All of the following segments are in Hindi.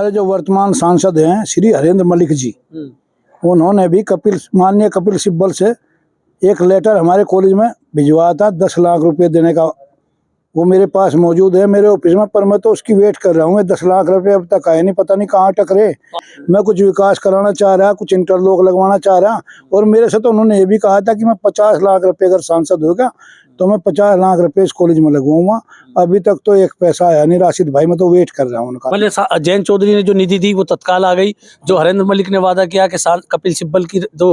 हमारे जो वर्तमान सांसद हैं श्री हरेंद्र मलिक जी, उन्होंने भी माननीय कपिल सिब्बल से एक लेटर हमारे कॉलेज में भिजवाया था 10 लाख रुपए देने का। वो मेरे पास मौजूद है मेरे ऑफिस में, पर मैं तो उसकी वेट कर रहा हूँ। 10 लाख रुपए अब तक आए नहीं, पता नहीं कहाँ टकरे। मैं कुछ विकास कराना चाह रहा, कुछ इंटरलॉक लगवाना चाह रहा, और मेरे से तो उन्होंने ये भी कहा था कि मैं 50 लाख रुपए अगर सांसद होगा तो मैं 50 लाख रुपए इस कॉलेज में लगवाऊंगा। अभी तक तो एक पैसा आया नहीं राशिद भाई, मैं तो वेट कर रहा हूँ उनका। मतलब जयंत चौधरी ने जो निधि दी वो तत्काल आ गई। जो हरेंद्र मलिक ने वादा किया कि कपिल सिब्बल की जो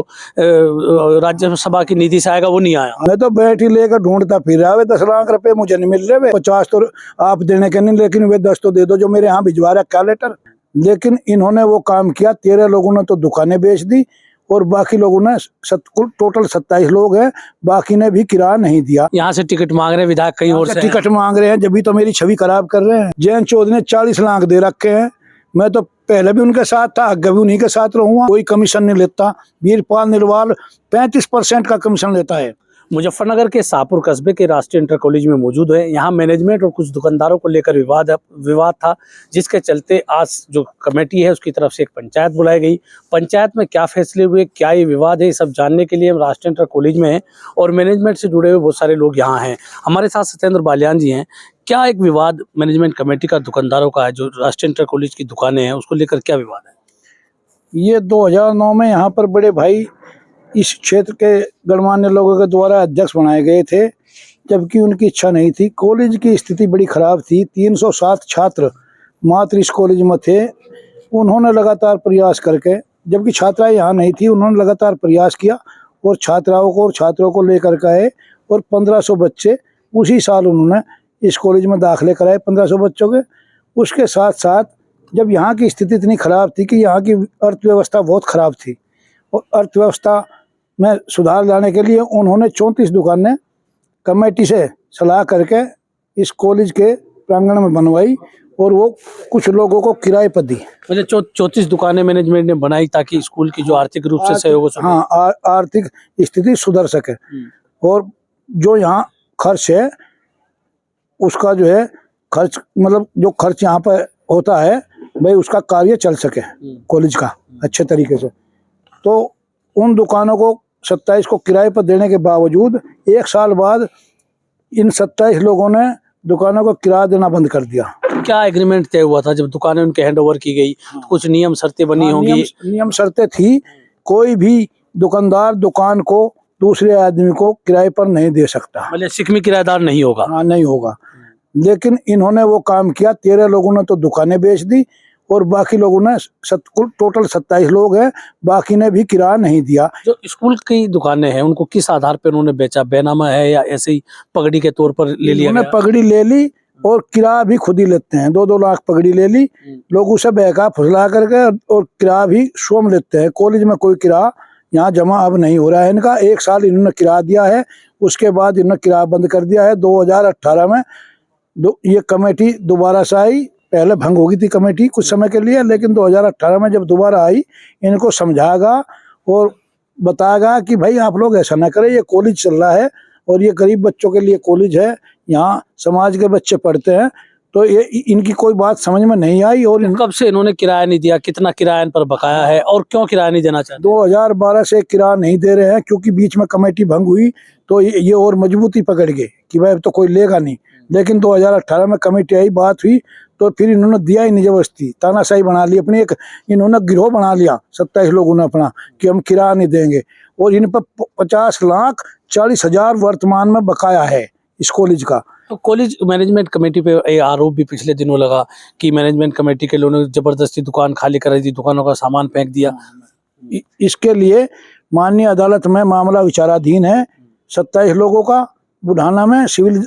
राज्यसभा की निधि से आएगा वो नहीं आया। मैं तो बैठी लेकर ढूंढता फिर रहा है। 10 लाख रुपए मुझे नहीं मिल रहे। 50 तो आप देने के नहीं, लेकिन वे 10 तो दे दो जो मेरे यहाँ भिजवा रहा क्या लेटर। लेकिन इन्होंने वो काम किया। 13 लोगों ने तो दुकानें बेच दी और बाकी लोगों ने कुल टोटल 27 लोग हैं, बाकी ने भी किराया नहीं दिया। यहाँ से टिकट मांग रहे हैं विधायक, कहीं और से टिकट मांग रहे हैं, जब भी तो मेरी छवि खराब कर रहे हैं। जयंत चौधरी ने 40 लाख दे रखे हैं। मैं तो पहले भी उनके साथ था, आगे भी उन्हीं के साथ रहूंगा। कोई कमीशन नहीं लेता। वीरपाल निरवाल 35% का कमीशन लेता है। मुजफ्फरनगर के शाहपुर कस्बे के राष्ट्रीय इंटर कॉलेज में मौजूद है। यहाँ मैनेजमेंट और कुछ दुकानदारों को लेकर विवाद था, जिसके चलते आज जो कमेटी है उसकी तरफ से एक पंचायत बुलाई गई। पंचायत में क्या फैसले हुए, क्या ये विवाद है, सब जानने के लिए हम राष्ट्रीय इंटर कॉलेज में हैं और मैनेजमेंट से जुड़े हुए बहुत सारे लोग यहाँ हैं। हमारे साथ सत्येंद्र बालियान जी हैं। क्या एक विवाद मैनेजमेंट कमेटी का दुकानदारों का है, जो राष्ट्रीय इंटर कॉलेज की दुकानें हैं उसको लेकर क्या विवाद है? ये 2009 में यहाँ पर बड़े भाई इस क्षेत्र के गणमान्य लोगों के द्वारा अध्यक्ष बनाए गए थे, जबकि उनकी इच्छा नहीं थी। कॉलेज की स्थिति बड़ी खराब थी। 307 छात्र मात्र इस कॉलेज में थे। उन्होंने लगातार प्रयास करके, जबकि छात्राएं यहाँ नहीं थी, उन्होंने लगातार प्रयास किया और छात्राओं को और छात्रों को लेकर के आए और 1500 बच्चे उसी साल उन्होंने इस कॉलेज में दाखिले कराए, 1500 बच्चों के। उसके साथ साथ जब यहाँ की स्थिति इतनी खराब थी कि यहाँ की अर्थव्यवस्था बहुत खराब थी, और अर्थव्यवस्था में सुधार लाने के लिए उन्होंने 34 दुकानें कमेटी से सलाह करके इस कॉलेज के प्रांगण में बनवाई और वो कुछ लोगों को किराए पर दी। मतलब 34 दुकानें मैनेजमेंट ने बनाई ताकि स्कूल की जो आर्थिक रूप से सहयोग हो सके। हाँ, आर्थिक स्थिति सुधर सके। और जो यहाँ खर्च है उसका जो है खर्च, मतलब जो खर्च यहाँ पर होता है भाई, उसका कार्य चल सके कॉलेज का अच्छे तरीके से। तो उन दुकानों को 27 को किराए पर देने के बावजूद 1 साल बाद इन 27 लोगों ने दुकानों को किराया देना बंद कर दिया। क्या एग्रीमेंट तय हुआ था जब दुकानें उनके हैंड ओवर की गई? तो कुछ नियम शर्तें बनी होंगी। नियम शर्तें थी। कोई भी दुकानदार दुकान को दूसरे आदमी को किराए पर नहीं दे सकता। मतलब शिकमी किराएदार नहीं होगा। हाँ, नहीं होगा। लेकिन इन्होंने वो काम किया। 13 लोगों ने तो दुकानें बेच दी और बाकी लोगों ने कुल टोटल 27 लोग हैं, बाकी ने भी किराया नहीं दिया। जो स्कूल की दुकानें हैं उनको किस आधार पर उन्होंने बेचा? बेनामा है या ऐसे ही पगड़ी के तौर पर ले लिया? उन्होंने पगड़ी ले ली और किराया भी खुद ही लेते हैं। 2-2 लाख पगड़ी ले ली, लोग उसे बहका फुसला करके, और किराया भी स्वयं लेते हैं। कॉलेज में कोई किराया यहाँ जमा अब नहीं हो रहा है इनका। 1 साल इन्होंने किराया दिया है, उसके बाद इन्होंने किराया बंद कर दिया है। 2018 में ये कमेटी दोबारा से आई। पहले भंग हो गई थी कमेटी कुछ समय के लिए, लेकिन 2018 में जब दोबारा आई, इनको समझाएगा और बताएगा कि भाई आप लोग ऐसा ना करें, ये कॉलेज चल रहा है और ये गरीब बच्चों के लिए कॉलेज है, यहाँ समाज के बच्चे पढ़ते हैं। तो ये इनकी कोई बात समझ में नहीं आई। और कब से इन्होंने किराया नहीं दिया? कितना किराया इन पर बकाया है और क्यों किराया नहीं देना चाहते? 2012 से किराया नहीं दे रहे हैं, क्योंकि बीच में कमेटी भंग हुई तो ये और मजबूती पकड़ गए कि भाई अब तो कोई लेगा नहीं। लेकिन 2018 में कमेटी आई, बात हुई, तो फिर इन्होंने दिया ही नहीं। जबरदस्ती तानाशाही बना ली अपनी, एक इन्होंने गिरोह बना लिया 27 लोगों ने अपना कि हम किराया नहीं देंगे। और इन पर 50,40,000 वर्तमान में बकाया है इस कॉलेज का। तो कॉलेज मैनेजमेंट कमेटी पे एक आरोप भी पिछले दिनों लगा कि मैनेजमेंट कमेटी के लोगों ने जबरदस्ती दुकान खाली कराई थी, दुकानों का सामान फेंक दिया। इसके लिए माननीय अदालत में मामला विचाराधीन है। 27 लोगों का बुढ़ाना में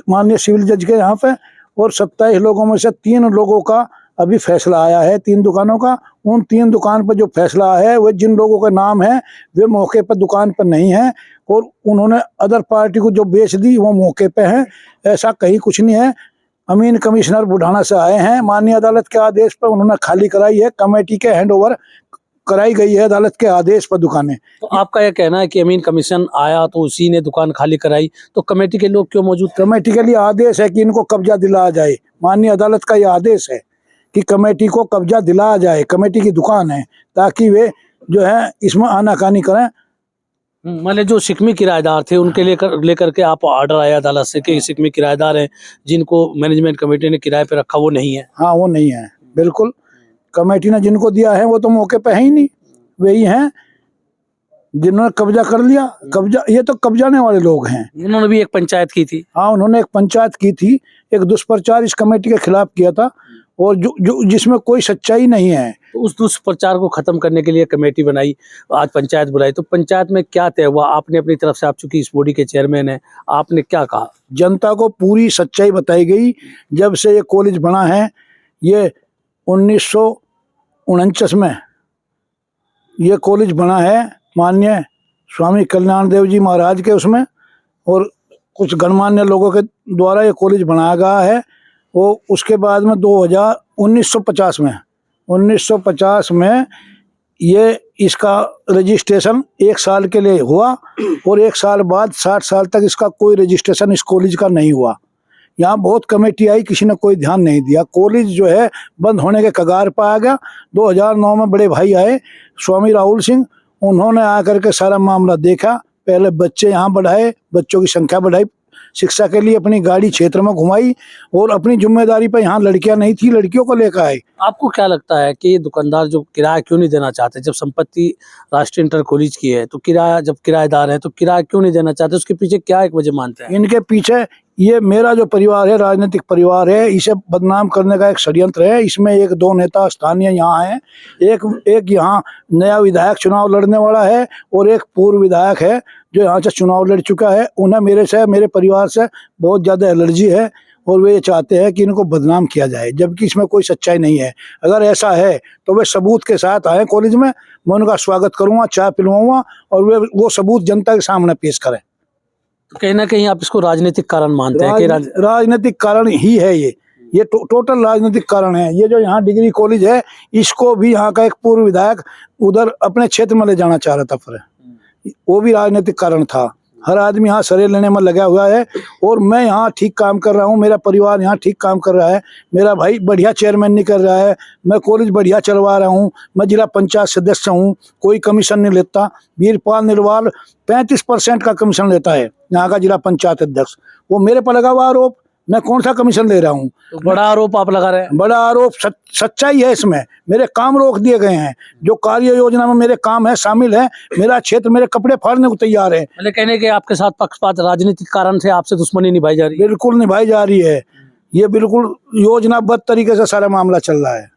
माननीय सिविल जज के यहाँ पे, और 27 लोगों में से 3 लोगों का अभी फैसला आया है, 3 दुकानों का। उन 3 दुकान पर जो फैसला है वो जिन लोगों का नाम है वे मौके पर दुकान पर नहीं है, और उन्होंने अदर पार्टी को जो बेच दी वो मौके पे है। ऐसा कहीं कुछ नहीं है। अमीन कमिश्नर बुढ़ाना से आए हैं, माननीय अदालत के आदेश पर उन्होंने खाली कराई है, कमेटी के हैंडओवर कराई गई है अदालत के आदेश पर दुकानें। तो आपका यह कहना है कि अमीन कमीशन आया तो उसी ने दुकान खाली कराई, तो कमेटी के लोग क्यों मौजूद? कमेटी के लिए आदेश है कि इनको कब्जा दिलाया जाए। माननीय अदालत का यह आदेश है कि कमेटी को कब्जा दिलाया जाए, कमेटी की दुकान है, ताकि वे जो है इसमें आनाकानी करें। मतलब जो सिकमी किराएदार थे उनके लेकर के आप ऑर्डर आया अदालत से कि सिकमी किराएदार हैं जिनको मैनेजमेंट कमेटी ने किराए पे रखा वो नहीं है। हाँ, वो नहीं है, बिल्कुल। कमेटी ने जिनको दिया है वो तो मौके पे है ही नहीं, वही हैं जिन्होंने कब्जा कर लिया। कब्जा, ये तो कब्जाने वाले लोग हैं। उन्होंने भी एक पंचायत की थी। हाँ, उन्होंने एक पंचायत की थी, एक दुष्प्रचार इस कमेटी के खिलाफ किया था, और जो जिसमें कोई सच्चाई नहीं है। तो उस दुष्प्रचार को खत्म करने के लिए कमेटी बनाई, आज पंचायत बुलाई। तो पंचायत में क्या तय हुआ? आपने अपनी तरफ से, आप चूंकि इस बॉडी के चेयरमैन हैं, आपने क्या कहा? जनता को पूरी सच्चाई बताई गई। जब से ये कॉलेज बना है, ये 1949 में ये कॉलेज बना है, माननीय स्वामी कल्याण देव जी महाराज के उसमें और कुछ गणमान्य लोगों के द्वारा ये कॉलेज बनाया गया है। वो उसके बाद में 1950 में ये इसका रजिस्ट्रेशन 1 साल के लिए हुआ, और 1 साल बाद 60 साल तक इसका कोई रजिस्ट्रेशन इस कॉलेज का नहीं हुआ। यहाँ बहुत कमेटी आई, किसी ने कोई ध्यान नहीं दिया। कॉलेज जो है बंद होने के कगार पर आ गया। 2009 में बड़े भाई आए स्वामी राहुल सिंह, उन्होंने आकर के सारा मामला देखा। पहले बच्चे यहाँ बढ़ाए, बच्चों की संख्या बढ़ाई, शिक्षा के लिए अपनी गाड़ी क्षेत्र में घुमाई, और अपनी जिम्मेदारी पर यहाँ लड़कियां नहीं थी, लड़कियों को लेकर आए। आपको क्या लगता है कि ये दुकानदार जो किराया क्यों नहीं देना चाहते? जब संपत्ति राष्ट्रीय इंटर कॉलेज की है तो किराया, जब किराएदार है तो किराया क्यों नहीं देना चाहते? उसके पीछे क्या एक वजह मानते हैं? इनके पीछे ये मेरा जो परिवार है, राजनीतिक परिवार है, इसे बदनाम करने का एक षड्यंत्र है। इसमें 1-2 नेता स्थानीय यहाँ हैं, एक यहाँ नया विधायक चुनाव लड़ने वाला है, और एक पूर्व विधायक है जो यहाँ से चुनाव लड़ चुका है। उन्हें मेरे परिवार से बहुत ज़्यादा एलर्जी है, और वे चाहते हैं कि इनको बदनाम किया जाए, जबकि इसमें कोई सच्चाई नहीं है। अगर ऐसा है तो वे सबूत के साथ आए कॉलेज में, मैं उनका स्वागत करूँगा, चाय पिलवाऊँगा, और वे वो सबूत जनता के सामने पेश करें। तो कहीं ना कहीं आप इसको राजनीतिक कारण मानते हैं कि राजनीतिक कारण ही है ये टोटल राजनीतिक कारण है। ये जो यहाँ डिग्री कॉलेज है, इसको भी यहाँ का एक पूर्व विधायक उधर अपने क्षेत्र में ले जाना चाह रहा था, फिर वो भी राजनीतिक कारण था। हर आदमी यहाँ सरे लेने में लगा हुआ है, और मैं यहाँ ठीक काम कर रहा हूँ, मेरा परिवार यहाँ ठीक काम कर रहा है, मेरा भाई बढ़िया चेयरमैन नहीं कर रहा है, मैं कॉलेज बढ़िया चलवा रहा हूँ, मैं जिला पंचायत सदस्य हूँ, कोई कमीशन नहीं लेता। वीरपाल निरवाल 35% का कमीशन लेता है, यहाँ का जिला पंचायत अध्यक्ष। वो मेरे पर लगा हुआ आरोप, मैं कौन सा कमीशन ले रहा हूँ? तो बड़ा आरोप आप लगा रहे हैं। बड़ा आरोप, सच्चाई है इसमें। मेरे काम रोक दिए गए हैं, जो कार्य योजना में मेरे काम है शामिल है, मेरा क्षेत्र, मेरे कपड़े फाड़ने को तैयार है। मतलब कहने के आपके साथ पक्षपात, राजनीतिक कारण से आपसे दुश्मनी निभाई जा रही है। बिल्कुल निभाई जा रही है, ये बिल्कुल योजनाबद्ध तरीके से सारा मामला चल रहा है।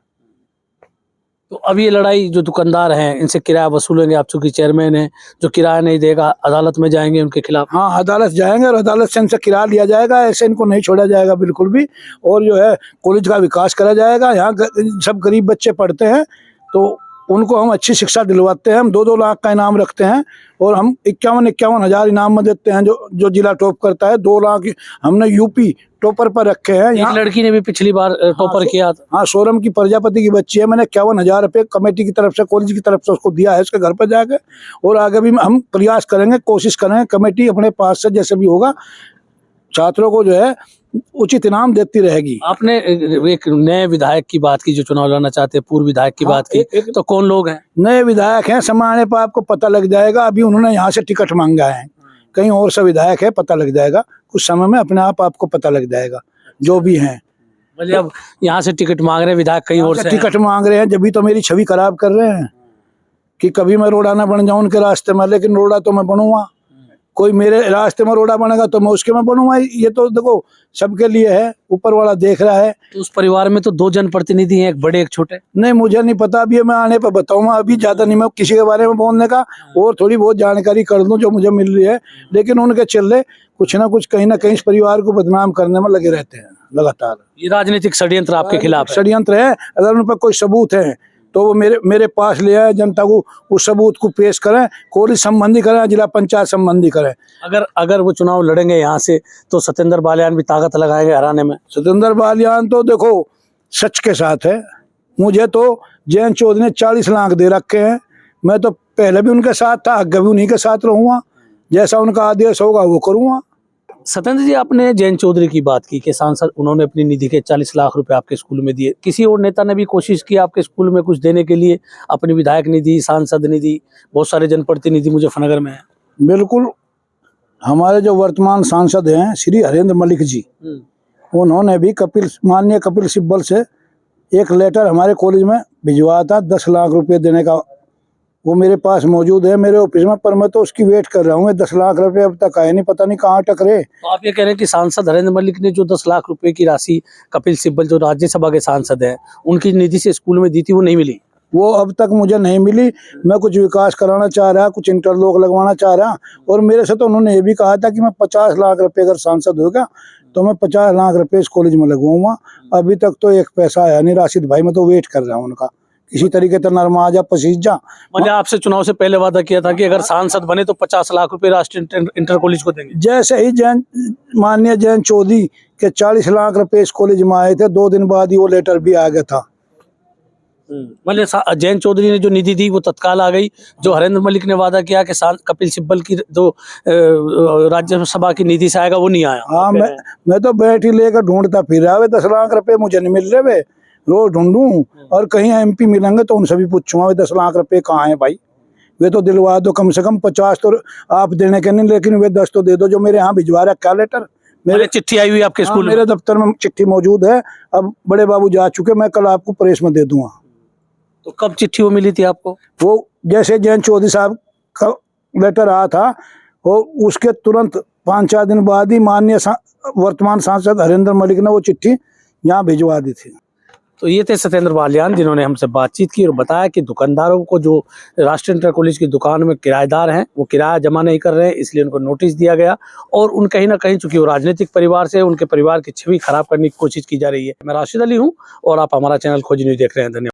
तो अब ये लड़ाई, जो दुकानदार हैं इनसे किराया वसूलेंगे, आप चूंकि चेयरमैन हैं, जो किराया नहीं देगा अदालत में जाएंगे उनके खिलाफ? हाँ, अदालत जाएंगे, और अदालत से इनसे किराया लिया जाएगा। ऐसे इनको नहीं छोड़ा जाएगा बिल्कुल भी। और जो है कॉलेज का विकास करा जाएगा। यहाँ सब गरीब बच्चे पढ़ते हैं, तो उनको हम अच्छी शिक्षा दिलवाते हैं। हम 2-2 लाख का इनाम रखते हैं, और हम 51 हज़ार इनाम में देते हैं। जो जिला टॉप करता है 2 लाख हमने यूपी टॉपर पर रखे हैं। एक लड़की ने भी पिछली बार टॉपर किया था। हाँ, सोरम की प्रजापति की बच्ची है। मैंने 51,000 रुपये कमेटी की तरफ से, कॉलेज की तरफ से उसको दिया है, उसके घर पर जाकर। और आगे भी हम प्रयास करेंगे, कोशिश करेंगे, कमेटी अपने पास से जैसे भी होगा छात्रों को जो है उचित इनाम देती रहेगी। आपने एक नए विधायक की बात की जो चुनाव लड़ना चाहते हैं, पूर्व विधायक की बात की, तो कौन लोग हैं? नए विधायक हैं, समय आने पर आपको पता लग जाएगा। अभी उन्होंने यहाँ से टिकट मांगा है, कहीं और से विधायक है, पता लग जाएगा कुछ समय में, अपने आप आपको पता लग जाएगा जो भी हैं। मतलब यहाँ से टिकट मांग रहे हैं विधायक, कहीं और से टिकट मांग रहे हैं, जब भी तो मेरी छवि खराब कर रहे हैं कि कभी मैं रोड़ा ना बन जाऊं उनके रास्ते में। लेकिन रोड़ा तो मैं बनूंगा, कोई मेरे रास्ते में रोड़ा बनेगा तो मैं उसके में बनूंगा। ये तो देखो सबके लिए है, ऊपर वाला देख रहा है। तो उस परिवार में तो 2 जनप्रतिनिधि हैं, एक बड़े एक छोटे। नहीं, मुझे नहीं पता, अभी मैं आने पर बताऊंगा। अभी ज्यादा नहीं मैं किसी के बारे में बोलने का, और थोड़ी बहुत जानकारी कर दूं जो मुझे मिल रही है। लेकिन उनके चले कुछ ना कुछ कहीं ना कहीं इस परिवार को बदनाम करने में लगे रहते हैं लगातार। ये राजनीतिक षड्यंत्र आपके खिलाफ है। षड्यंत्र है। अगर उन पर कोई सबूत है तो वो मेरे पास ले आए, जनता को उस सबूत को पेश करें, कॉलेज संबंधी करें, जिला पंचायत संबंधी करें। अगर वो चुनाव लड़ेंगे यहाँ से तो सत्येंद्र बालियान भी ताकत लगाएंगे हराने में। सत्येंद्र बालियान तो देखो सच के साथ है। मुझे तो जयंत चौधरी ने 40 लाख दे रखे हैं। मैं तो पहले भी उनके साथ था, आगे भी उन्हीं के साथ रहूँगा। जैसा उनका आदेश होगा वो करूँगा। सत्येंद्र जी, आपने जयंत चौधरी की बात की कि सांसद उन्होंने अपनी निधि के 40 लाख रुपए आपके स्कूल में दिए। किसी और नेता ने भी कोशिश की आपके स्कूल में कुछ देने के लिए? अपनी विधायक निधि, सांसद निधि, बहुत सारे जनप्रतिनिधि मुजफ्फरनगर में हैं। बिल्कुल। हमारे जो वर्तमान सांसद हैं श्री हरेंद्र मलिक जी, उन्होंने भी माननीय कपिल सिब्बल से एक लेटर हमारे कॉलेज में भिजवाया था 10 लाख रुपए देने का। वो मेरे पास मौजूद है मेरे ऑफिस में, पर मैं तो उसकी वेट कर रहा हूँ। 10 लाख रुपए अब तक आए नहीं, पता नहीं कहाँ टकरे। तो आप ये कह रहे हैं कि सांसद हरेंद्र मलिक ने जो 10 लाख रुपए की राशि कपिल सिब्बल जो राज्यसभा के सांसद हैं उनकी निधि से स्कूल में दी थी, वो नहीं मिली? वो अब तक मुझे नहीं मिली। मैं कुछ विकास कराना चाह रहा, कुछ इंटरलॉक लगवाना चाह रहा, और मेरे से तो उन्होंने ये भी कहा था कि मैं 50 लाख रुपए अगर सांसद होगा तो मैं 50 लाख रुपए इस कॉलेज में लगवाऊंगा। अभी तक तो एक पैसा आया नहीं राशिद भाई, मैं तो वेट कर रहा हूँ उनका। किसी तरीके से नरमा जा पसीज जा। मैंने आपसे चुनाव से पहले वादा किया था कि अगर सांसद बने तो 50 लाख रुपए राष्ट्रीय इंटर कॉलेज को देंगे। जैसे ही माननीय जयंत चौधरी के 40 लाख रुपए इस कॉलेज में आए थे, 2 दिन बाद ही वो लेटर भी आ गया था। मतलब जयंत चौधरी ने जो निधि दी वो तत्काल आ गई। जो हरेंद्र मलिक ने वादा किया कि कपिल सिब्बल की जो राज्यसभा की निधि से आएगा वो नहीं आया। हाँ, मैं तो बैठ ही लेकर ढूंढता फिर रहा। 10 लाख रुपए मुझे नहीं मिल रहे, वे रोज ढूंढूं, और कहीं MP मिलेंगे तो उनसे भी पूछूंगा 10 लाख रुपए कहाँ हैं भाई। वे तो दिलवा दो, कम से कम 50 तो आप देने के नहीं, लेकिन वे 10 तो दे दो जो मेरे यहाँ भिजवा रहा। क्या लेटर? मेरे चिट्ठी आई हुई आपके स्कूल में? मेरे दफ्तर में चिट्ठी मौजूद है। अब बड़े बाबू जा चुके, मैं कल आपको प्रेस में दे दूंगा। तो कब चिट्ठी वो मिली थी आपको? वो जैसे जयंत चौधरी साहब का लेटर आया था, वो उसके तुरंत 5-4 दिन बाद ही माननीय वर्तमान सांसद हरेंद्र मलिक ने वो चिट्ठी यहाँ भिजवा दी थी। तो ये थे सत्येंद्र बालियान, जिन्होंने हमसे बातचीत की और बताया कि दुकानदारों को जो राष्ट्रीय इंटर कॉलेज की दुकान में किराएदार हैं वो किराया जमा नहीं कर रहे हैं, इसलिए उनको नोटिस दिया गया। और उन कहीं ना कहीं चूंकि वो राजनीतिक परिवार से, उनके परिवार की छवि खराब करने की कोशिश की जा रही है। मैं राशिद अली हूँ और आप हमारा चैनल खोज न्यूज़ देख रहे हैं। धन्यवाद।